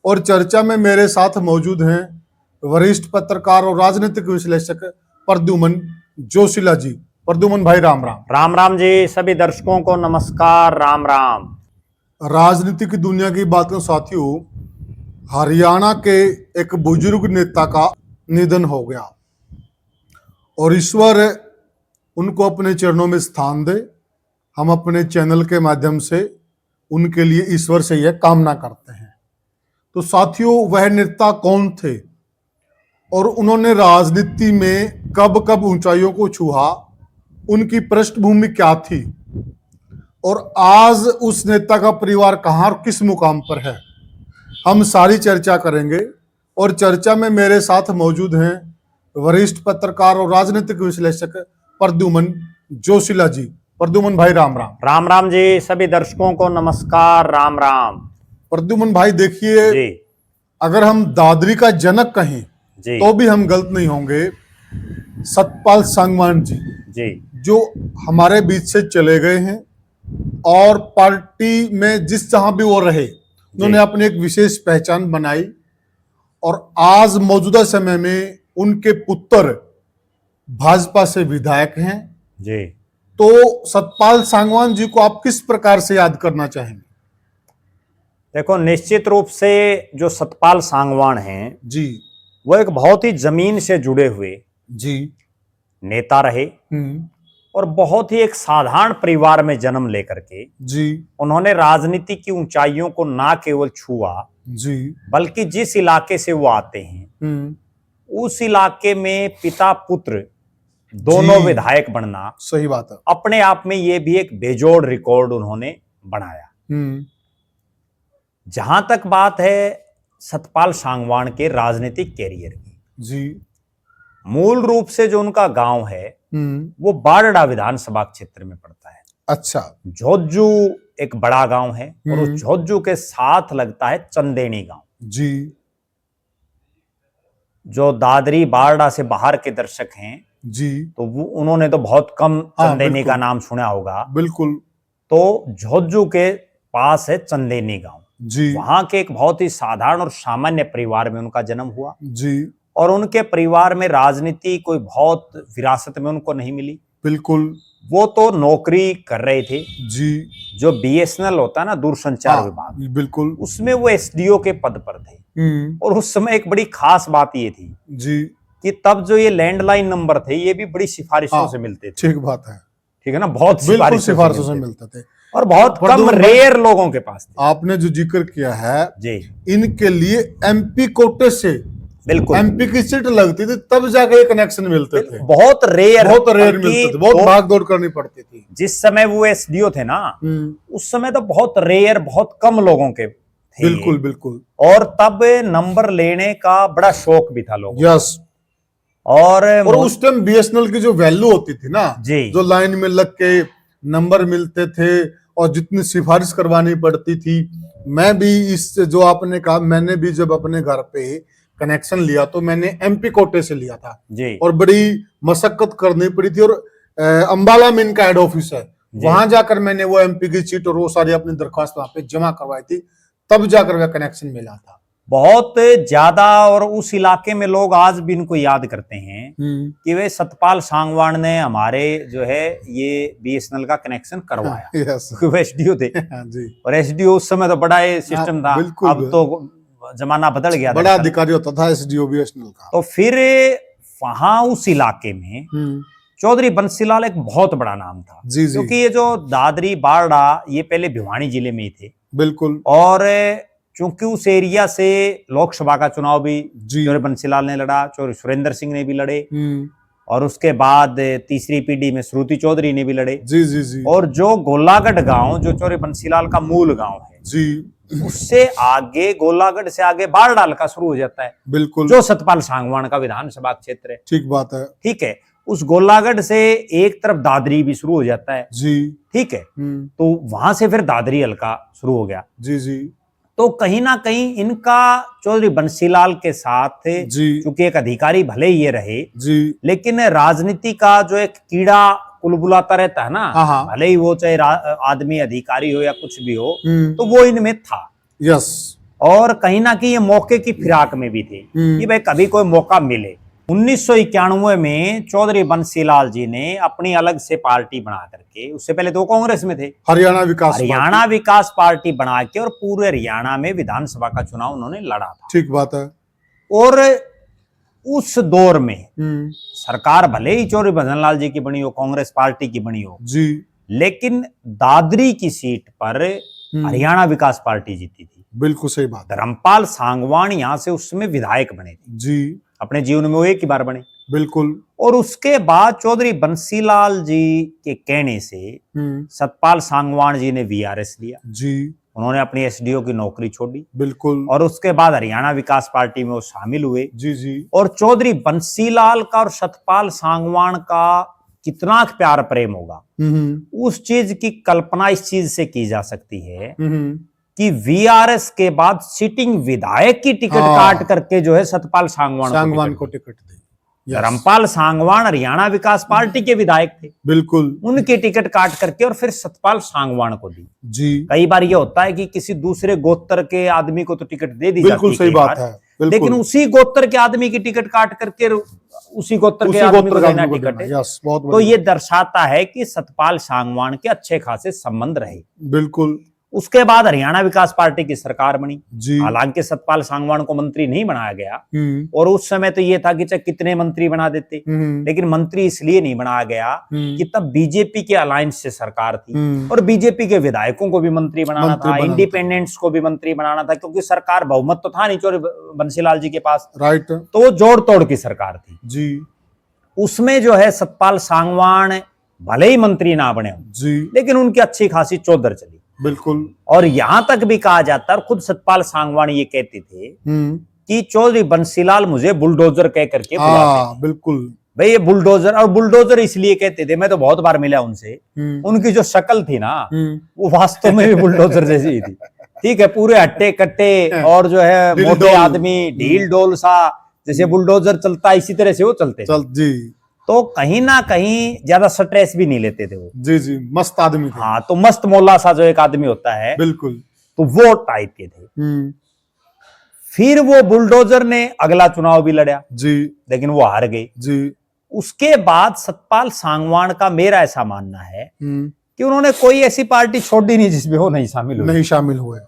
और चर्चा में मेरे साथ मौजूद हैं वरिष्ठ पत्रकार और राजनीतिक विश्लेषक प्रद्युमन जोशीला जी। प्रद्युमन भाई राम राम। राम राम जी। सभी दर्शकों को नमस्कार। राम राम। राजनीति की दुनिया की बातों साथियों, हरियाणा के एक बुजुर्ग नेता का निधन हो गया और ईश्वर उनको अपने चरणों में स्थान दे। हम अपने चैनल के माध्यम से उनके लिए ईश्वर से यह कामना करते हैं। तो साथियों, वह नेता कौन थे और उन्होंने राजनीति में कब कब ऊंचाइयों को छुआ, उनकी पृष्ठभूमि क्या थी और आज उस नेता का परिवार कहां और किस मुकाम पर है, हम सारी चर्चा करेंगे। और चर्चा में मेरे साथ मौजूद हैं वरिष्ठ पत्रकार और राजनीतिक विश्लेषक प्रद्युमन जोशीला जी। प्रद्युमन भाई राम राम। राम राम जी। सभी दर्शकों को नमस्कार। राम राम। प्रद्युमन भाई देखिए, अगर हम दादरी का जनक कहें तो भी हम गलत नहीं होंगे। सतपाल सांगवान जी जो हमारे बीच से चले गए हैं और पार्टी में जिस जहां भी वो रहे, उन्होंने अपनी एक विशेष पहचान बनाई और आज मौजूदा समय में उनके पुत्र भाजपा से विधायक हैं जी। तो सतपाल सांगवान जी को आप किस प्रकार से याद करना चाहेंगे? देखो, निश्चित रूप से जो सतपाल सांगवान हैं जी, वो एक बहुत ही जमीन से जुड़े हुए जी नेता रहे और बहुत ही एक साधारण परिवार में जन्म लेकर के जी उन्होंने राजनीति की ऊंचाइयों को ना केवल छुआ, जी बल्कि जिस इलाके से वो आते हैं उस इलाके में पिता पुत्र दोनों विधायक बनना, सही बात है, अपने आप में ये भी एक बेजोड़ रिकॉर्ड उन्होंने बनाया। जहां तक बात है सतपाल सांगवान के राजनीतिक कैरियर की, जी, मूल रूप से जो उनका गांव है वो बारडा विधानसभा क्षेत्र में पड़ता है। अच्छा। झोज्जू एक बड़ा गांव है और उस झोज्जू के साथ लगता है चंदेनी गांव। जी। जो दादरी बारडा से बाहर के दर्शक हैं जी, तो वो उन्होंने तो बहुत कम चंदेनी का नाम सुना होगा। बिल्कुल। तो झोज्जू के पास है चंदेनी गांव जी। वहां के एक बहुत ही साधारण और सामान्य परिवार में उनका जन्म हुआ जी। और उनके परिवार में राजनीति कोई बहुत विरासत में उनको नहीं मिली। बिल्कुल। वो तो नौकरी कर रहे थे जी, जो बीएसएनएल होता है ना, दूरसंचार विभाग, बिल्कुल, उसमें वो एसडीओ के पद पर थे। और उस समय एक बड़ी खास बात ये थी जी कि तब जो ये लैंडलाइन नंबर थे ये भी बड़ी सिफारिशों से मिलते थे। ठीक बात है, ठीक है ना, बहुत सिफारिशों से मिलते थे और बहुत कम रेयर लोगों के पास थे। आपने जो जिक्र किया है जी, इनके लिए एमपी कोटे से बिल्कुल एमपी की सीट लगती थी तब जाके कनेक्शन मिलते थे। बहुत रेयर मिलते थे, बहुत भाग दौड़ करनी पड़ती थी। जिस समय वो एसडीओ थे ना, उस समय तो बहुत रेयर, बहुत कम लोगों के थे। बिल्कुल बिल्कुल। और तब नंबर लेने का बड़ा शौक भी था लोगों। यस। और उस टाइम बीएसएनएल की जो वैल्यू होती थी ना जी, जो लाइन में लग के नंबर मिलते थे और जितनी सिफारिश करवानी पड़ती थी, मैं भी इस जो आपने कहा, मैंने भी जब अपने घर पे कनेक्शन लिया तो मैंने एमपी कोटे से लिया था जी। और बड़ी मशक्कत करनी पड़ी थी और अंबाला में इनका हेड ऑफिस है, वहां जाकर मैंने वो एमपी की सीट और वो सारी अपनी दरख्वास्त वहां पे जमा करवाई थी, तब जाकर वह कनेक्शन मिला था। बहुत ज्यादा। और उस इलाके में लोग आज भी इनको याद करते हैं कि वे सतपाल सांगवान ने हमारे जो है ये बीएसएनएल का कनेक्शन करवाया। क्योंकि वो एसडीओ थे जी। और एसडीओ उस समय तो बड़ा सिस्टम था, अब तो जमाना बदल गया, बड़ा अधिकारी होता था एसडीओ बीएसएनएल का। तो फिर वहां उस इलाके में चौधरी बंसीलाल एक बहुत बड़ा नाम था जी, क्योंकि ये जो दादरी बारडा ये पहले भिवानी जिले में ही थे। बिल्कुल। और चूंकि उस एरिया से लोकसभा का चुनाव भी चौधरी बंसीलाल ने लड़ा, चौधरी सुरेंद्र सिंह ने भी लड़े और उसके बाद तीसरी पीढ़ी में श्रुति चौधरी ने भी लड़े जी जी जी। और जो गोलागढ़ गांव जो चौधरी बंसीलाल का मूल गांव है जी, उससे आगे गोलागढ़ से आगे बारडाल का शुरू हो जाता है। बिल्कुल। जो सतपाल सांगवान का विधानसभा क्षेत्र है। ठीक बात है। ठीक है, उस गोलागढ़ से एक तरफ दादरी भी शुरू हो जाता है जी। ठीक है, तो वहां से फिर दादरी हल्का शुरू हो गया जी जी। तो कहीं ना कहीं इनका चौधरी बंसीलाल के साथ चूंकि एक अधिकारी भले ही ये रहे जी, लेकिन राजनीति का जो एक कीड़ा कुलबुलाता रहता है ना, भले ही वो चाहे आदमी अधिकारी हो या कुछ भी हो, तो वो इनमें था। यस। और कहीं ना कहीं ये मौके की फिराक में भी थे कि भाई कभी कोई मौका मिले। 1991 में चौधरी बंसीलाल जी ने अपनी अलग से पार्टी बना करके, उससे पहले तो कांग्रेस में थे, हरियाणा विकास पार्टी बना के और पूरे हरियाणा में विधानसभा का चुनाव उन्होंने लड़ा था। ठीक बात है। और उस दौर में सरकार भले ही चौधरी भजनलाल जी की बनी हो, कांग्रेस पार्टी की बनी हो जी, लेकिन दादरी की सीट पर हरियाणा विकास पार्टी जीती थी। बिल्कुल सही बात। धर्मपाल सांगवान यहां से उस समय विधायक बने थे जी, अपने जीवन में, वो एक ही बार बने। बिल्कुल। और उसके बाद चौधरी बंसीलाल जी के कहने से सतपाल सांगवान जी ने वीआरएस लिया जी, उन्होंने अपनी एसडीओ की नौकरी छोड़ी, बिल्कुल। और उसके बाद हरियाणा विकास पार्टी में वो शामिल हुए। जी जी। और चौधरी बंसीलाल का और सतपाल सांगवान का कितना प्यार प्रेम होगा, उस चीज की कल्पना इस चीज से की जा सकती है कि वीआरएस के बाद सिटिंग विधायक की टिकट काट करके जो है सतपाल सांगवान को टिकट दी। धर्मपाल सांगवान हरियाणा विकास पार्टी के विधायक थे, बिल्कुल, उनकी टिकट काट करके और फिर सतपाल सांगवान को दी। जी। कई बार ये होता है कि किसी दूसरे गोत्र के आदमी को तो टिकट दे दी जाती है, बिल्कुल सही बात है, लेकिन उसी गोत्र के आदमी की टिकट काट करके उसी गोत्र के आदमी को देना टिकट है। तो ये दर्शाता है कि सतपाल सांगवान के अच्छे खासे संबंध रहे। बिल्कुल। उसके बाद हरियाणा विकास पार्टी की सरकार बनी, जी। हालांकि सतपाल सांगवान को मंत्री नहीं बनाया गया, और उस समय तो ये था कि चाहे कितने मंत्री बना देते, लेकिन मंत्री इसलिए नहीं बनाया गया कि तब बीजेपी के अलायंस से सरकार थी और बीजेपी के विधायकों को भी मंत्री बनाना था, इंडिपेंडेंट्स को भी मंत्री बनाना था, क्योंकि सरकार बहुमत तो था नहीं चौधरी बंसीलाल जी के पास, राइट। तो वो जोड़ तोड़ की सरकार थी जी। उसमें जो है सतपाल सांगवान भले ही मंत्री ना बने जी, लेकिन उनकी अच्छी खासी चौधर चली। बिल्कुल। और यहां तक भी कहा जाता है, खुद सतपाल सांगवान ये कहते थे कि चौधरी बंसीलाल मुझे बुलडोजर कह करके बुलाते थे। बिल्कुल भाई ये बुलडोजर, और बुलडोजर इसलिए कहते थे, मैं तो बहुत बार मिला उनसे, उनकी जो शक्ल थी ना वो वास्तव में भी बुलडोजर जैसी ही थी। ठीक है, पूरे हट्टे कट्टे और जो है मोटे आदमी, ढील डोल सा, जैसे बुलडोजर चलता इसी तरह से वो चलते जी। तो कहीं ना कहीं ज्यादा स्ट्रेस भी नहीं लेते थे वो। जी जी, मस्त आदमी थे। हाँ, तो मस्त मोल्ला सा जो एक आदमी होता है, बिल्कुल, तो वो टाइप के थे। फिर वो बुलडोजर ने अगला चुनाव भी लड़ा जी, लेकिन वो हार गए जी। उसके बाद सतपाल सांगवान का मेरा ऐसा मानना है कि उन्होंने कोई ऐसी पार्टी छोड़ी नहीं जिसमें वो नहीं शामिल हुए।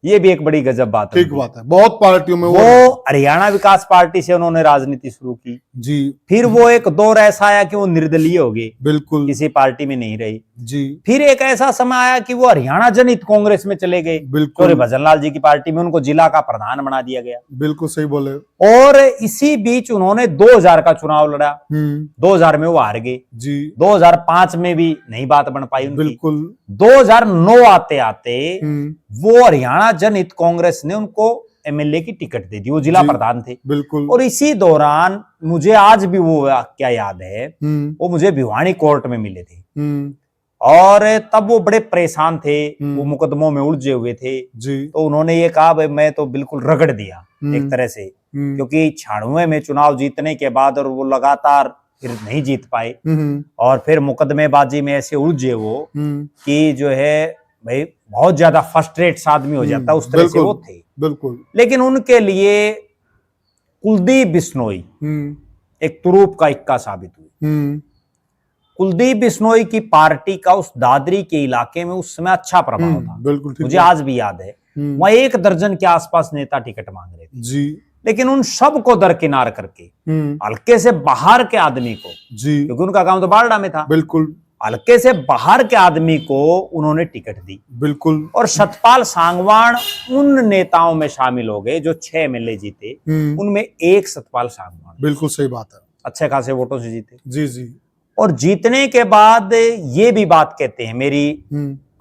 ये भी एक बड़ी गजब बात है। ठीक बात है, बहुत पार्टियों में वो हरियाणा विकास पार्टी से उन्होंने राजनीति शुरू की जी। फिर वो एक दौर ऐसा आया कि वो निर्दलीय हो गए, बिल्कुल किसी पार्टी में नहीं रही जी। फिर एक ऐसा समय आया कि वो हरियाणा जनहित कांग्रेस में चले गए, बिल्कुल भजनलाल जी की पार्टी में, उनको जिला का प्रधान बना दिया गया। बिल्कुल सही बोले। और इसी बीच उन्होंने 2000 का चुनाव लड़ा, 2000 में वो हार गए जी। 2005 में भी नहीं बात बन पाई उनकी, बिल्कुल। 2009 आते आते वो हरियाणा जनहित कांग्रेस ने उनको एमएलए की टिकट दे दी, वो जिला प्रधान थे, बिल्कुल। और इसी दौरान मुझे आज भी वो क्या याद है, वो मुझे भिवानी कोर्ट में मिले थे और तब वो बड़े परेशान थे, वो मुकदमों में उलझे हुए थे जी। तो उन्होंने ये कहा भाई मैं तो बिल्कुल रगड़ दिया एक तरह से, क्योंकि 96 में चुनाव जीतने के बाद और वो लगातार फिर नहीं जीत पाए और फिर मुकदमेबाजी में ऐसे उलझे वो कि जो है भाई बहुत ज्यादा फ्रस्ट्रेट आदमी हो जाता, उस तरह से वो थे, बिल्कुल। लेकिन उनके लिए कुलदीप बिश्नोई एक तुरूप का इक्का साबित हुई। कुलदीप बिश्नोई की पार्टी का उस दादरी के इलाके में उस समय अच्छा प्रभाव था, बिल्कुल। मुझे आज भी याद है, वहां 1 दर्जन के आसपास नेता टिकट मांग रहे थे जी। लेकिन उन सब को दरकिनार करके हल्के से बाहर के आदमी को जी, क्योंकि उनका गांव तो बारडा में था, बिल्कुल, हल्के से बाहर के आदमी को उन्होंने टिकट दी, बिल्कुल। और सतपाल सांगवान उन नेताओं में शामिल हो गए जो 6 एमएलए जीते, उनमें एक सतपाल सांगवान, बिल्कुल सही बात है, अच्छे खासे वोटों से जीते जी जी। और जीतने के बाद ये भी बात कहते हैं, मेरी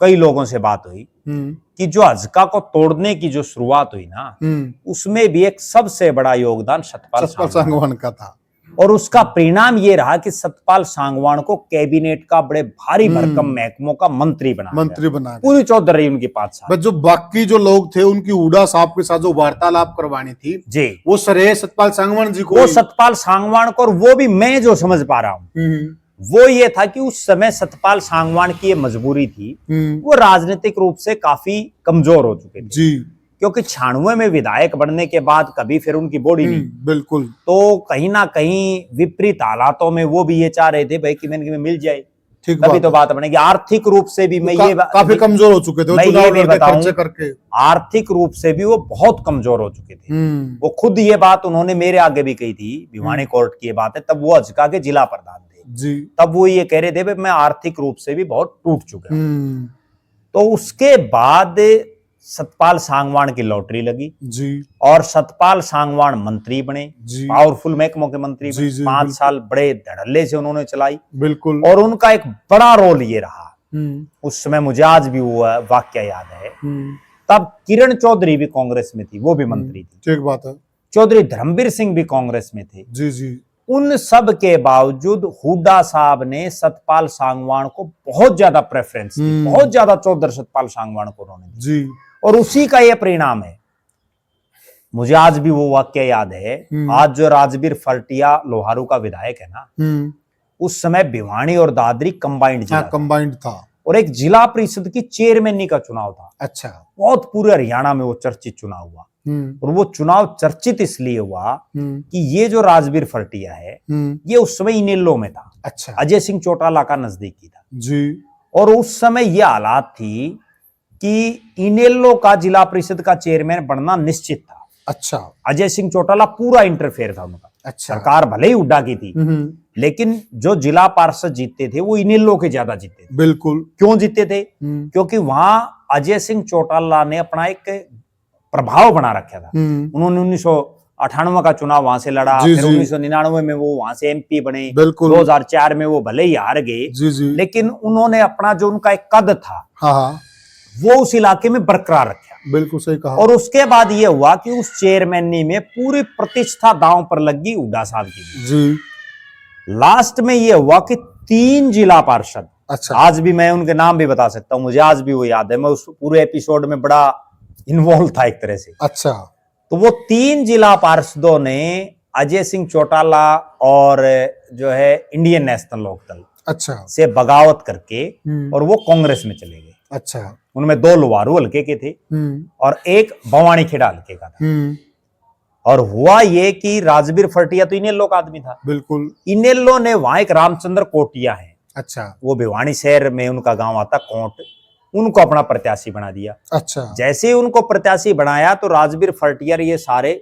कई लोगों से बात हुई कि जो हजका को तोड़ने की जो शुरुआत हुई ना, उसमें भी एक सबसे बड़ा योगदान सतपाल सांगवान का था। और उसका परिणाम ये रहा कि सतपाल सांगवान को कैबिनेट का बड़े भारी भरकम महकमों का मंत्री बना पूरी चौधर रही उनकी 5 साल। जो बाकी जो लोग थे उनकी उड़ा साहब के साथ जो वार्तालाप करवानी थी जी, वो श्रेय सतपाल सांगवान जी को, वो सतपाल सांगवान को। और वो भी मैं जो समझ पा रहा हूँ वो ये था कि उस समय सतपाल सांगवान की ये मजबूरी थी, वो राजनीतिक रूप से काफी कमजोर हो चुके थे जी। क्योंकि 96 में विधायक बनने के बाद कभी फिर उनकी बॉडी नहीं, बिल्कुल। तो कहीं ना कहीं विपरीत हालातों में वो भी ये चाह रहे थे भाई कि मैंने मिल जाए, ठीक तभी तो बात बनेगी। आर्थिक रूप से भी मैं ये काफी कमजोर हो चुके थे, मैं ये भी बताऊं करके आर्थिक रूप से भी वो बहुत कमजोर हो चुके थे। वो खुद ये बात उन्होंने मेरे आगे भी कही थी, भिवानी कोर्ट की ये बात है, तब वो अजका के जिला प्रधान थे जी। तब वो ये कह रहे थे भाई मैं आर्थिक रूप से भी बहुत टूट चुका हूं। तो उसके बाद सतपाल सांगवान की लॉटरी लगी जी, और सतपाल सांगवान मंत्री बने, पावरफुल महकमों के मंत्री बने। 5 साल बड़े धड़ल्ले से उन्होंने चलाई, बिल्कुल। और उनका एक बड़ा रोल ये रहा, उस समय मुझे आज भी वो वाक्य याद है, तब किरण चौधरी भी कांग्रेस में थी, वो भी मंत्री थी, ठीक बात है। चौधरी धर्मवीर सिंह भी कांग्रेस में थे जी जी। उन सब के बावजूद हुड्डा साहब ने सतपाल सांगवान को बहुत ज्यादा प्रेफरेंस दी, बहुत ज्यादा चौधरी सतपाल सांगवान को उन्होंने दी जी। और उसी का यह परिणाम है। मुझे आज भी वो वाक्य याद है, आज जो राजबीर फर्टिया लोहारू का विधायक है ना, उस समय भिवानी और दादरी कंबाइंड था, और एक जिला परिषद की चेयरमैनी का चुनाव था। अच्छा। बहुत पूरे हरियाणा में वो चर्चित चुनाव हुआ, और वो चुनाव चर्चित इसलिए हुआ कि ये जो राजबीर फर्टिया है ये उस समय इनेलो में था। अच्छा। अजय सिंह चौटाला का नजदीकी था जी। और उस समय ये हालात थी कि इनेलो का जिला परिषद का चेयरमैन बनना निश्चित था। अच्छा। अजय सिंह चौटाला पूरा इंटरफेयर था उनका। अच्छा। सरकार भले ही हुड्डा की थी, लेकिन जो जिला पार्षद जीतते थे वो इनेलो के ज्यादा जीतते थे। बिल्कुल। क्यों जीतते थे? क्योंकि वहां अजय सिंह चौटाला ने अपना एक प्रभाव बना रखा था। उन्होंने 1998 का चुनाव वहां से लड़ा, फिर 1999 में वो वहां से एमपी बने, 2004 में वो भले ही हार गए, लेकिन उन्होंने अपना जो उनका एक कद था वो उस इलाके में बरकरार रखा। बिल्कुल सही कहा। और उसके बाद ये हुआ कि उस चेयरमैनी में पूरी प्रतिष्ठा दांव पर लगी हुड्डा साहब की जी। लास्ट में ये हुआ कि 3 जिला पार्षद, अच्छा, आज भी मैं उनके नाम भी बता सकता हूं, मुझे आज भी वो याद है, मैं उस पूरे एपिसोड में बड़ा इन्वॉल्व था एक तरह से। अच्छा। तो वो 3 जिला पार्षदों ने अजय सिंह चौटाला और जो है इंडियन नेशनल लोकदल, अच्छा, से बगावत करके और वो कांग्रेस में चले गए। अच्छा। उनमें 2 लोहारू हल्के के थे और एक भवानी खेड़ा हल्के का था। और हुआ ये कि राजबीर फर्टिया तो इनेलो का आदमी था। बिल्कुल। इनेलो ने वहां एक रामचंद्र कोटिया है, अच्छा, वो भिवानी शहर में उनका गांव आता कोट, उनको अपना प्रत्याशी बना दिया। अच्छा। जैसे ही उनको प्रत्याशी बनाया तो राजबीर फर्टिया ये सारे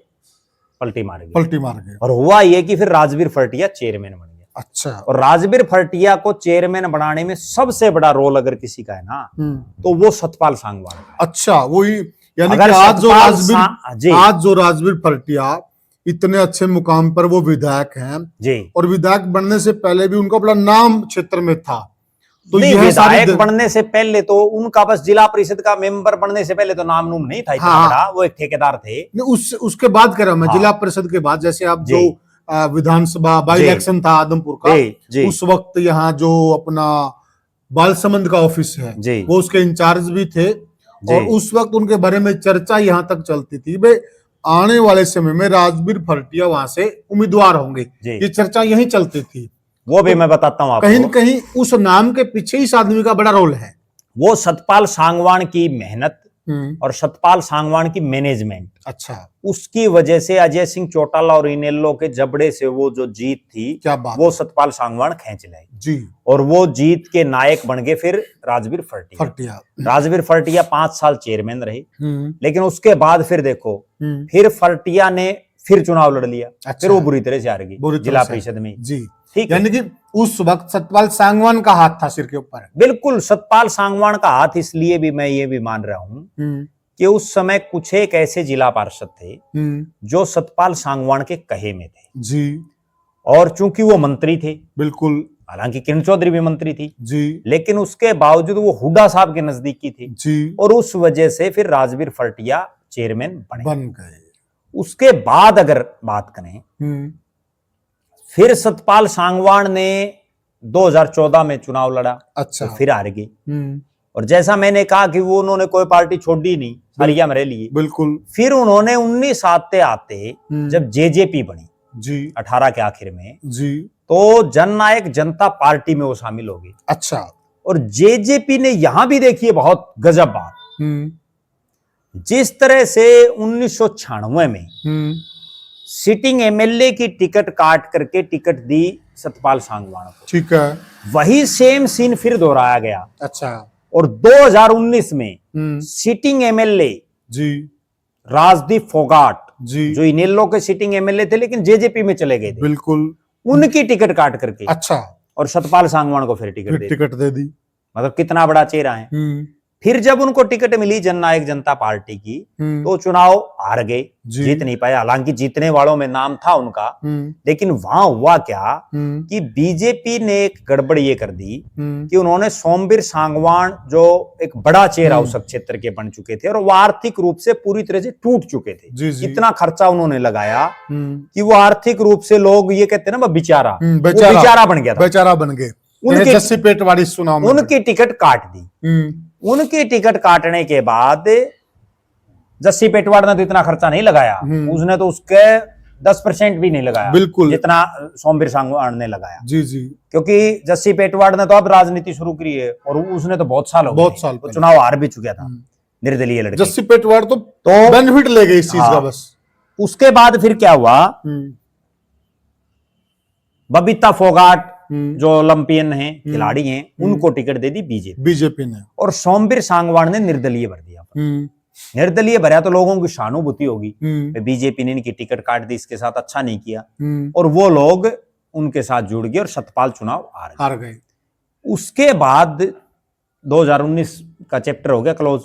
पलटी मार गए। और हुआ ये कि फिर राजबीर फर्टिया चेयरमैन बन गया। अच्छा। और राजबीर फर्टिया को चेयरमैन बनाने में सबसे बड़ा रोल अगर किसी का है ना तो वो सतपाल सांगवान। अच्छा, वही, यानी कि आज जो राजबीर फर्टिया इतने अच्छे मुकाम पर वो विधायक हैं जी, और विधायक बनने से पहले भी उनका बड़ा नाम क्षेत्र में था। तो विधायक बनने से पहले तो उनका बस जिला परिषद का मेंबर बनने से पहले तो नाम नूम नहीं था इतना बड़ा, वो एक ठेकेदार थे। उसके बाद कह रहा हूं मैं, जिला परिषद के बाद, जैसे आप जो विधानसभा बाई इलेक्शन था आदमपुर का, उस वक्त यहाँ जो अपना बालसमंद का ऑफिस है वो उसके इंचार्ज भी थे, और उस वक्त उनके बारे में चर्चा यहाँ तक चलती थी भाई आने वाले समय में राजबीर फर्टिया वहां से उम्मीदवार होंगे, ये चर्चा यही चलती थी। वो भी मैं बताता हूँ आपको, कहीं न कहीं उस नाम के पीछे इस आदमी का बड़ा रोल है। वो सतपाल सांगवान की मेहनत और सतपाल सांगवान की मैनेजमेंट, अच्छा, उसकी वजह से अजय सिंह चौटाला और इनेलो के जबड़े से वो जो जीत थी, क्या बात, वो सतपाल सांगवान खींच लाई जी, और वो जीत के नायक बन गए फिर राजबीर फर्टिया। राजबीर फर्टिया 5 साल चेयरमैन रहे, लेकिन उसके बाद फिर देखो फिर फर्टिया ने फिर चुनाव लड़ लिया। अच्छा। फिर वो बुरी तरह से हार गई जिला परिषद में जी, ठीक, यानी कि उस वक्त सतपाल सांगवान का हाथ था सिर के ऊपर। बिल्कुल, सतपाल सांगवान का हाथ, इसलिए भी मैं ये भी मान रहा हूं कि उस समय कुछ एक ऐसे जिला पार्षद थे जो सतपाल सांगवान के कहे में थे जी, और चूंकि वो मंत्री थे, बिल्कुल, हालांकि किरण चौधरी भी मंत्री थी जी, लेकिन उसके बावजूद वो हुड्डा साहब के नजदीकी थे जी, और उस वजह से फिर राजबीर फर्टिया चेयरमैन बन गए। उसके बाद अगर बात करें, फिर सतपाल सांगवान ने 2014 में चुनाव लड़ा। अच्छा। तो फिर हार गई, और जैसा मैंने कहा कि वो उन्होंने कोई पार्टी छोड़ी नहीं, हरिया में रह लिए। बिल्कुल। फिर उन्होंने 19 आते आते जब जेजेपी बनी जी 18 के आखिर में जी, तो जननायक जनता पार्टी में वो शामिल हो गई। अच्छा। और जेजेपी ने यहां भी देखिए बहुत गजब बात, जिस तरह से 1996 में सिटिंग एमएलए की टिकट काट करके टिकट दी सतपाल सांगवान को, ठीक है, वही सेम सीन फिर दोहराया गया। अच्छा। और 2019 में सिटिंग एमएलए जी राजदीप फोगाट जी, जो इनेलो के सिटिंग एमएलए थे लेकिन जेजेपी में चले गए थे, बिल्कुल, उनकी टिकट काट करके, अच्छा, और सतपाल सांगवान को फिर टिकट दे दी। मतलब कितना बड़ा चेहरा है। फिर जब उनको टिकट मिली जननायक जनता पार्टी की तो चुनाव हार गए, जीत नहीं पाए। हालांकि जीतने वालों में नाम था उनका, लेकिन वहां हुआ क्या कि बीजेपी ने एक गड़बड़ ये कर दी कि उन्होंने सोमवीर सांगवान, जो एक बड़ा चेहरा उस क्षेत्र के बन चुके थे और वो आर्थिक रूप से पूरी तरह से टूट चुके थे, इतना खर्चा उन्होंने लगाया कि वो आर्थिक रूप से, लोग ये कहते हैं ना, बेचारा बन गया था, बेचारा बन गए। जस्सी पेटवाड़ी चुनाव में उनकी टिकट काट दी। उनकी टिकट काटने के बाद जस्सी पेटवाड़ ने तो इतना खर्चा नहीं लगाया, उसने तो उसके 10% भी नहीं लगाया, बिल्कुल, जितना सोमवीर सांगवान ने लगाया। जी जी। क्योंकि जस्सी पेटवाड़ ने तो अब राजनीति शुरू की है और उसने तो बहुत साल तो चुनाव हार भी चुका था, निर्दलीय लड़के। जस्सी पेटवाड़ तो बेनिफिट ले गए इस चीज का बस। उसके बाद फिर क्या हुआ, बबीता फोगाट जो ओलंपियन हैं, खिलाड़ी हैं, उनको टिकट दे दी बीजेपी ने, और सोमवीर सांगवान ने निर्दलीय भर दिया। निर्दलीय भरा तो लोगों की सहानुभूति होगी, बीजेपी ने इनकी टिकट काट दी, इसके साथ अच्छा नहीं किया, और वो लोग उनके साथ जुड़ गए और सतपाल चुनाव हार गए। उसके बाद 2019 का चैप्टर हो गया क्लोज।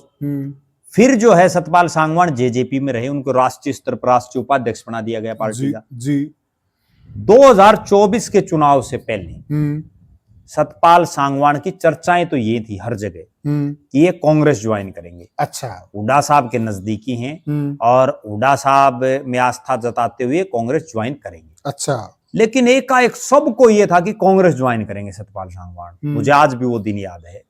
फिर जो है सतपाल सांगवान जेजेपी में रहे, उनको राष्ट्रीय स्तर पर राष्ट्रीय उपाध्यक्ष बना दिया गया पार्टी का। जी। 2024 के चुनाव से पहले सतपाल सांगवान की चर्चाएं तो ये थी हर जगह कि ये कांग्रेस ज्वाइन करेंगे। अच्छा। हुड्डा साहब के नजदीकी हैं और हुड्डा साहब में आस्था जताते हुए कांग्रेस ज्वाइन करेंगे। अच्छा। लेकिन एकाएक सबको ये था कि कांग्रेस ज्वाइन करेंगे सतपाल सांगवान। मुझे आज भी वो दिन याद है,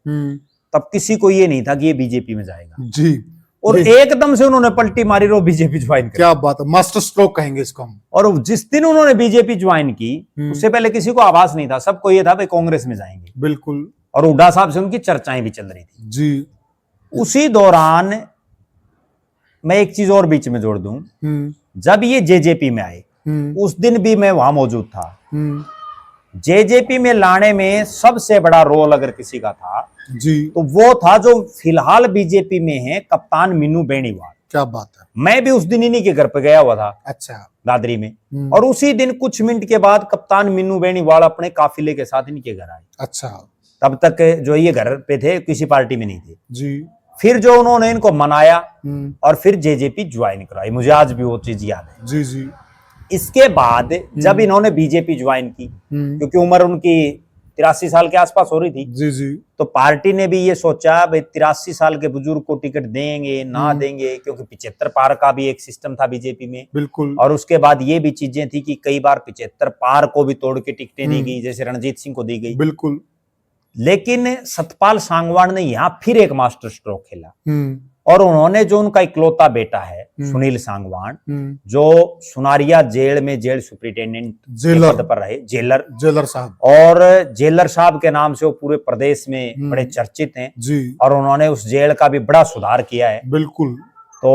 तब किसी को ये नहीं था कि ये बीजेपी में जाएगा। जी। और एकदम से उन्होंने पलटी मारी और बीजेपी ज्वाइन की। क्या बात है, मास्टर स्ट्रोक कहेंगे इसको हम। और जिस दिन उन्होंने बीजेपी ज्वाइन की, उससे पहले किसी को आभास नहीं था, सबको यह था भाई कांग्रेस में जाएंगे। बिल्कुल। और हुड्डा साहब से उनकी चर्चाएं भी चल रही थी। जी। उसी दौरान मैं एक चीज और बीच में जोड़ दूं, जब ये जेजेपी में आए उस दिन भी मैं वहां मौजूद था। जेजेपी में लाने में सबसे बड़ा रोल अगर किसी का था जी, तो वो था जो फिलहाल बीजेपी में है, कप्तान मीनू बेनीवाल। क्या बात है। मैं भी उस दिन इन्हीं के घर पे गया हुआ था। अच्छा। दादरी में। और उसी दिन कुछ मिनट के बाद कप्तान मीनू बेनीवाल अपने काफिले के साथ इनके घर आए। अच्छा। तब तक जो ये घर पे थे, किसी पार्टी में नहीं थे जी। फिर जो उन्होंने इनको मनाया और फिर जेजेपी ज्वाइन कराई, मुझे आज भी वो चीज याद है। जी जी। इसके बाद जब इन्होंने बीजेपी ज्वाइन की, क्योंकि उम्र उनकी 83 साल के आसपास हो रही थी जी जी, तो पार्टी ने भी ये सोचा भाई 83 साल के बुजुर्ग को टिकट देंगे ना देंगे, क्योंकि 75 पार का भी एक सिस्टम था बीजेपी में। बिल्कुल। और उसके बाद ये भी चीजें थी कि कई बार 75 पार को भी तोड़ के टिकटें दी गई, जैसे रणजीत सिंह को दी गई। बिल्कुल। लेकिन सतपाल सांगवान ने यहाँ फिर एक मास्टर स्ट्रोक खेला और उन्होंने जो उनका इकलौता बेटा है सुनील सांगवान, जो सुनारिया जेल में जेल सुपरिटेंडेंट पद पर रहे, जेलर साहब, और जेलर साहब के नाम से वो पूरे प्रदेश में बड़े चर्चित हैं जी। और उन्होंने उस जेल का भी बड़ा सुधार किया है। बिल्कुल। तो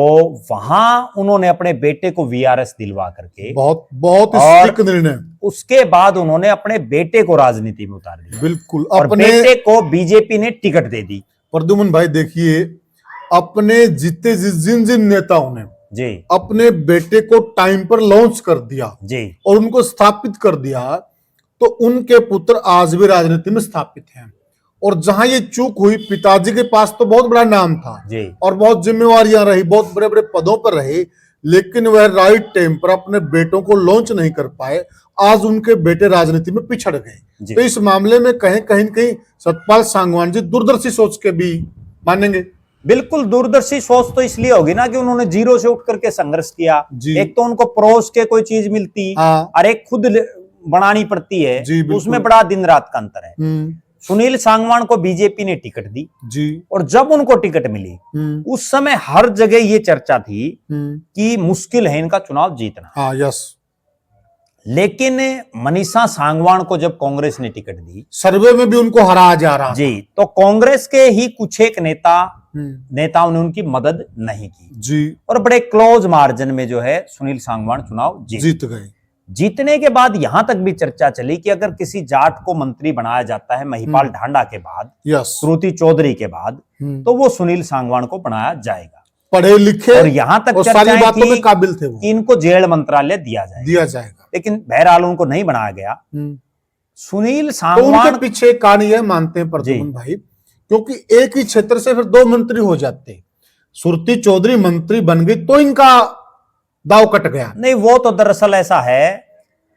वहां उन्होंने अपने बेटे को वीआरएस दिलवा करके, बहुत निर्णय, उसके बाद उन्होंने अपने बेटे को राजनीति में उतार दिया। बिल्कुल। और बेटे को बीजेपी ने टिकट दे दी। प्रद्युमन भाई देखिए, अपने जितने जिन नेताओं ने जी अपने बेटे को टाइम पर लॉन्च कर दिया जी और उनको स्थापित कर दिया, तो उनके पुत्र आज भी राजनीति में स्थापित हैं। और जहां ये चूक हुई, पिताजी के पास तो बहुत बड़ा नाम था जी और बहुत जिम्मेवारियां रही, बहुत बड़े बड़े पदों पर रहे, लेकिन वह राइट टाइम पर अपने बेटों को लॉन्च नहीं कर पाए। आज उनके बेटे राजनीति में पिछड़ गए। तो इस मामले में कहीं कहीं सतपाल सांगवान जी दूरदर्शी सोच के भी मानेंगे। बिल्कुल, दूरदर्शी सोच तो इसलिए होगी ना कि उन्होंने जीरो से उठ करके संघर्ष किया। एक तो उनको पड़ोस के कोई चीज मिलती और एक खुद बनानी पड़ती है, तो उसमें बड़ा दिन रात का अंतर है। सुनील सांगवान को बीजेपी ने टिकट दी जी, और जब उनको टिकट मिली उस समय हर जगह ये चर्चा थी कि मुश्किल है इनका चुनाव जीतना। यस। लेकिन मनीषा सांगवान को जब कांग्रेस ने टिकट दी, सर्वे में भी उनको हराया जा रहा जी, तो कांग्रेस के ही कुछ एक नेता नेताओं ने उनकी मदद नहीं की जी। और बड़े क्लोज मार्जिन में जो है सुनील सांगवान चुनाव जीत गए। जीतने के बाद यहां तक भी चर्चा चली कि अगर किसी जाट को मंत्री बनाया जाता है महिपाल ढांडा के बाद, श्रुति चौधरी के बाद, तो वो सुनील सांगवान को बनाया जाएगा। पढ़े लिखे और यहां तक और सारी बातों में काबिल थे वो, कि इनको जेल मंत्रालय दिया जाएगा, लेकिन बहरहाल उनको नहीं बनाया गया। सुनील सांगवान, तो उनके पीछे कहानी है मानते हैं प्रद्युम्न भाई, क्योंकि एक ही क्षेत्र से फिर 2 मंत्री हो जाते। श्रुति चौधरी मंत्री बन गई तो इनका दाव कट गया। नहीं, वो तो दरअसल ऐसा है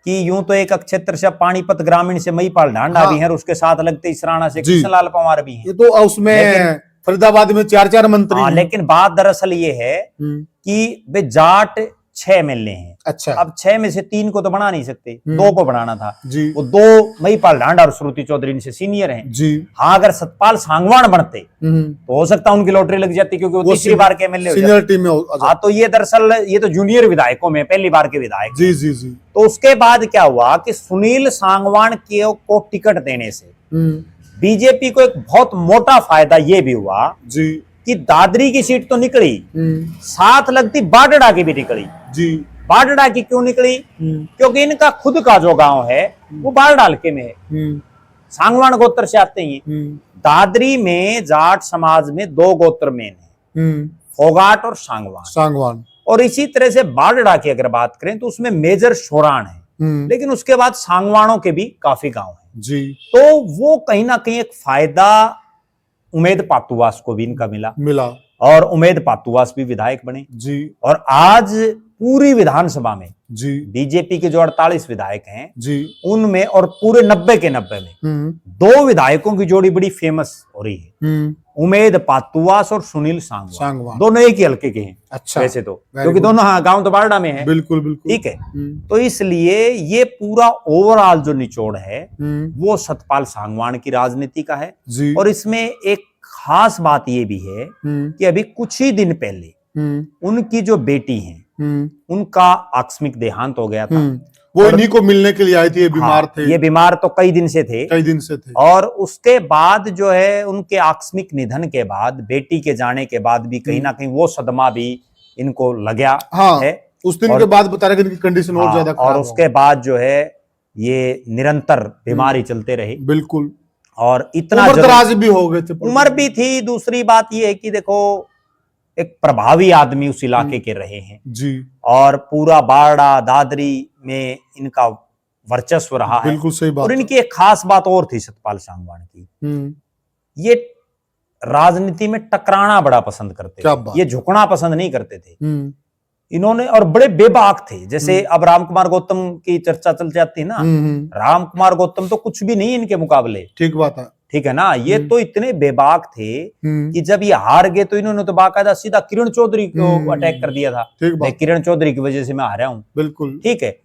कि यूं तो एक क्षेत्र से पानीपत ग्रामीण से महिपाल ढांडा भी है, और उसके साथ लगते इसराना से कृष्णलाल पंवार भी हैं। ये तो उसमें फरीदाबाद में 4 मंत्री। लेकिन बात दरअसल ये है कि वे जाट 6 मिलने हैं। अच्छा। अब 6 में से 3 को तो बना नहीं सकते, 2 को बनाना था जी। वो 2 महिपाल ढांडा और श्रुति चौधरी इनसे सीनियर हैं जी। हाँ, अगर सतपाल सांगवान बनते तो हो सकता है उनकी लॉटरी लग जाती, क्योंकि वो तीसरी बार के एमएलए सीनियर टीम में। हाँ, तो ये दरअसल ये तो जूनियर विधायकों में पहली बार के विधायक। जी जी जी। तो उसके बाद क्या हुआ कि सुनील सांगवान को टिकट देने से बीजेपी को एक बहुत मोटा फायदा ये भी हुआ जी कि दादरी की सीट तो निकली, साथ लगती बाडड़ा की भी निकली जी। बाडड़ा की क्यों निकली? क्योंकि इनका खुद का जो गांव है वो बारडाल के में है, सांगवान गोत्र से आते ही। दादरी में जाट समाज में 2 गोत्र मेन है, फोगाट और सांगवान। और इसी तरह से बारडा की अगर बात करें तो उसमें मेजर शोरान है, लेकिन उसके बाद सांगवानों के भी काफी गांव हैं जी। तो वो कहीं ना कहीं एक फायदा उमेद पातुवास को भी इनका मिला और उमेद पातुवास भी विधायक बने जी। और आज पूरी विधानसभा में जी बीजेपी के जो 48 विधायक हैं जी, उनमें और पूरे 90 के 90 में 2 विधायकों की जोड़ी बड़ी फेमस हो रही है, उमेद पातुवास और सुनील सांगवान। दोनों एक ही हल्के के हैं। अच्छा। वैसे तो क्योंकि दोनों गांव तो बारडा में है। बिल्कुल बिल्कुल ठीक है। तो इसलिए ये पूरा ओवरऑल जो निचोड़ है वो सतपाल सांगवान की राजनीति का है जी। और इसमें एक खास बात ये भी है कि अभी कुछ ही दिन पहले उनकी जो बेटी है उनका आकस्मिक देहांत हो गया था। वो इन्हीं को मिलने के लिए आई थी, ये बीमार थे। ये बीमार तो कई दिन से थे। और उसके बाद जो है उनके आकस्मिक निधन के बाद, बेटी के जाने के बाद भी कहीं ना कहीं वो सदमा भी इनको लगा है। उस दिन के बाद बता रहे कि इनकी कंडीशन और ज्यादा खराब और उसके बाद जो है ये निरंतर बीमारी चलते रहे। बिल्कुल। और इतना दराज भी हो गए थे, उम्र भी थी। दूसरी बात ये है कि देखो एक प्रभावी आदमी उस इलाके के रहे हैं जी। और पूरा बारडा दादरी में इनका वर्चस्व रहा है। बिल्कुल सही बात। और इनकी एक खास बात और थी सतपाल सांगवान की, ये राजनीति में टकराना बड़ा पसंद करते थे, ये झुकना पसंद नहीं करते थे इन्होंने। और बड़े बेबाक थे। जैसे अब रामकुमार गौतम की चर्चा चल जाती है ना, रामकुमार गौतम तो कुछ भी नहीं इनके मुकाबले। ठीक बात है, ठीक है ना। ये तो इतने बेबाक थे कि जब ये हार गए तो इन्होंने तो बाकायदा सीधा किरण चौधरी को अटैक कर दिया था। किरण चौधरी की वजह से मैं हारा हूं। बिल्कुल ठीक है।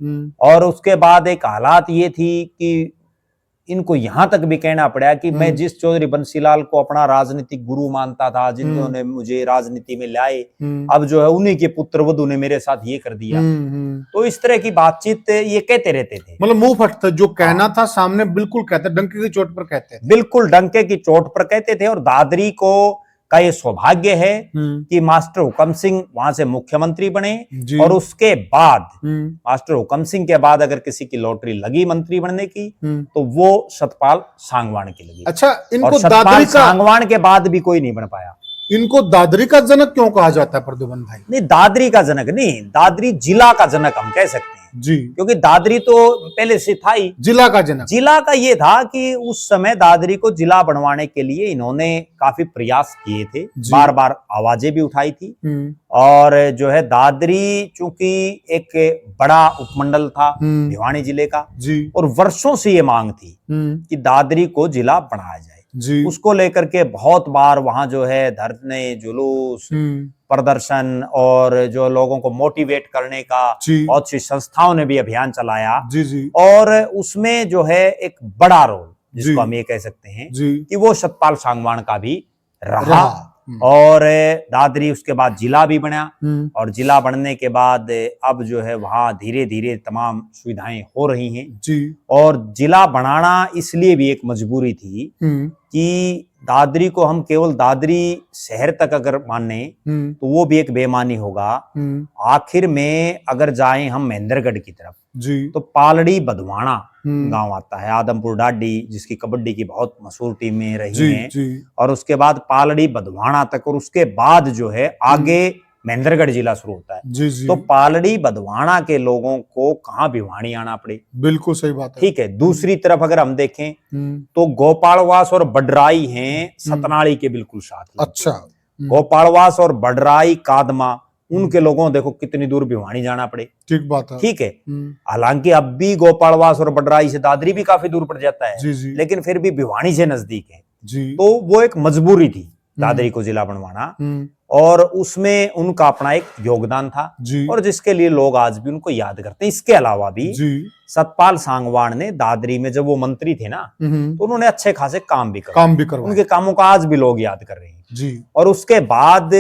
और उसके बाद एक हालात ये थी कि इनको यहां तक भी कहना पड़ा कि मैं जिस चौधरी बंसीलाल को अपना राजनीतिक गुरु मानता था, जिन्होंने मुझे राजनीति में लाए, अब जो है उन्हीं के पुत्र वधु ने मेरे साथ ये कर दिया। तो इस तरह की बातचीत ये कहते रहते थे। मतलब मुंह फटता, जो कहना था सामने बिल्कुल कहते, डंके की चोट पर कहते थे। बिल्कुल डंके की चोट पर कहते थे। और दादरी को का ये सौभाग्य है कि मास्टर हुकम सिंह वहां से मुख्यमंत्री बने। और उसके बाद मास्टर हुकम सिंह के बाद अगर किसी की लॉटरी लगी मंत्री बनने की तो वो सतपाल सांगवान की लगी। अच्छा, इनको सतपाल सांगवान के बाद भी कोई नहीं बन पाया। इनको दादरी का जनक क्यों कहा जाता है प्रद्युम्न भाई? नहीं, दादरी का जनक नहीं, दादरी जिला का जनक हम कह सकते हैं जी, क्योंकि दादरी तो पहले से था ही जिला का जनक। जिला का ये था कि उस समय दादरी को जिला बनवाने के लिए इन्होंने काफी प्रयास किए थे, बार बार आवाजें भी उठाई थी। और जो है दादरी चूंकि एक बड़ा उपमंडल था भिवानी जिले का जी, और वर्षों से ये मांग थी कि दादरी को जिला बनाया जाए जी। उसको लेकर के बहुत बार वहां जो है धरने, जुलूस, प्रदर्शन और जो लोगों को मोटिवेट करने का बहुत सी संस्थाओं ने भी अभियान चलाया जी जी। और उसमें जो है एक बड़ा रोल जिसको हम ये कह सकते हैं कि वो सतपाल सांगवान का भी रहा। और दादरी उसके बाद जिला भी बना। और जिला बनने के बाद अब जो है वहां धीरे धीरे तमाम सुविधाएं हो रही हैं जी। और जिला बनाना इसलिए भी एक मजबूरी थी कि दादरी को हम केवल दादरी शहर तक अगर माने तो वो भी एक बेईमानी होगा। आखिर में अगर जाएं हम महेंद्रगढ़ की तरफ जी, तो पालड़ी बधवाना गांव आता है, आदमपुर डाडी जिसकी कबड्डी की बहुत मशहूर टीमें रही हैं, और उसके बाद पालड़ी बधवाना तक, और उसके बाद जो है आगे महेंद्रगढ़ जिला शुरू होता है। जी, जी, तो पालड़ी बधवाना के लोगों को कहाँ भिवानी आना पड़े। बिल्कुल सही बात है। ठीक है। दूसरी तरफ अगर हम देखें तो गोपालवास और बडराई हैं सतनाली के बिल्कुल साथ। अच्छा। गोपालवास और बडराई कादमा, उनके लोगों देखो कितनी दूर भिवानी जाना पड़े। ठीक बात है। ठीक है। हालांकि अब भी गोपालवास और बडराई से दादरी भी काफी दूर पड़ जाता है, जी, जी, लेकिन फिर भी भिवानी से नजदीक है जी। तो वो एक मजबूरी थी दादरी को जिला बनवाना, और उसमें उनका अपना एक योगदान था जी, और जिसके लिए लोग आज भी उनको याद करते हैं। इसके अलावा भी जी, सतपाल सांगवान ने दादरी में जब वो मंत्री थे ना तो उन्होंने अच्छे खासे काम भी करवाए। उनके कामों का आज भी लोग याद कर रहे हैं जी। और उसके बाद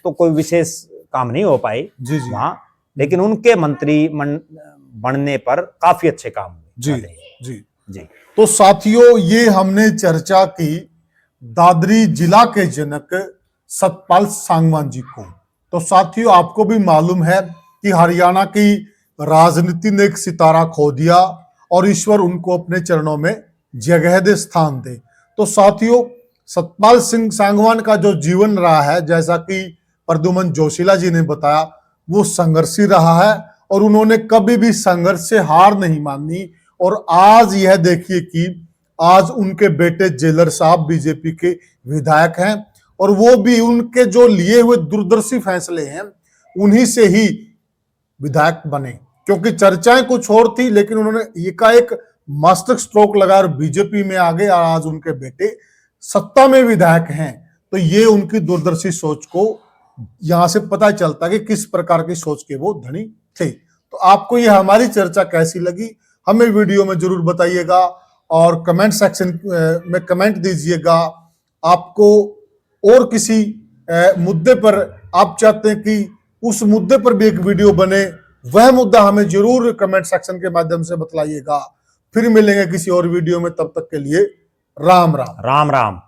तो कोई विशेष काम नहीं हो पाए जी, जी, वहां, लेकिन उनके मंत्री बनने पर काफी अच्छे काम हुए। जी, जी, जी। तो साथियों, ये हमने चर्चा की दादरी जिला के जनक सतपाल सांगवान जी को। तो साथियों, आपको भी मालूम है कि हरियाणा की राजनीति ने एक सितारा खो दिया और ईश्वर उनको अपने चरणों में जगह दे, स्थान दे। तो साथियों, सतपाल सिंह सांगवान का जो जीवन रहा है, जैसा कि प्रद्युमन जोशीला जी ने बताया, वो संघर्षी रहा है और उन्होंने कभी भी संघर्ष से हार नहीं मानी। और आज यह देखिए कि आज उनके बेटे जेलर साहब बीजेपी के विधायक हैं और वो भी उनके जो लिए हुए दूरदर्शी फैसले हैं उन्हीं से ही विधायक बने, क्योंकि चर्चाएं कुछ और थी, लेकिन उन्होंने एकाएक मास्टर स्ट्रोक लगा और बीजेपी में आ गए। आज उनके बेटे सत्ता में विधायक हैं। तो ये उनकी दूरदर्शी सोच को यहां से पता चलता है कि किस प्रकार की सोच के वो धनी थे। तो आपको ये हमारी चर्चा कैसी लगी, हमें वीडियो में जरूर बताइएगा और कमेंट सेक्शन में कमेंट दीजिएगा। आपको और किसी मुद्दे पर आप चाहते हैं कि उस मुद्दे पर भी एक वीडियो बने, वह मुद्दा हमें जरूर कमेंट सेक्शन के माध्यम से बतलाइएगा। फिर मिलेंगे किसी और वीडियो में, तब तक के लिए राम राम। राम राम।